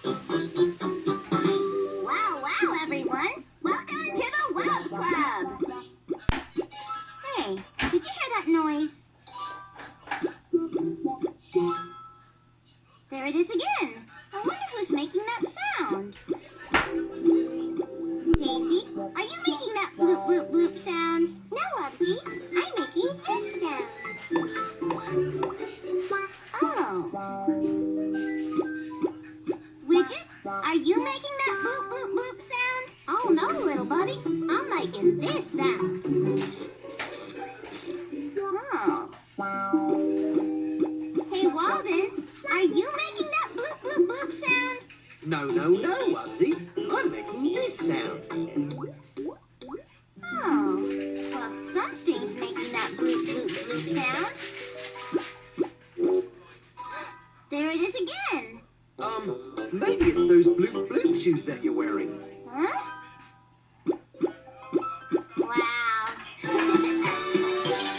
Wow, wow, everyone! Welcome to the Wub Club! Hey, did you hear that noise? There it is again. I wonder who's making that sound. Daisy, are you making that bloop, bloop, bloop sound? No, Wubsy. I'm making this sound. Oh. Widget, are you making that bloop, bloop, bloop sound? Oh, no, little buddy. I'm making this sound. Oh. Hey, Walden, are you making that bloop, bloop, bloop sound? No, Wubsy. I'm making this sound. Oh. Well, something's making that bloop, bloop, bloop sound. There it is again. Maybe it's those bloop bloop shoes that you're wearing. Huh?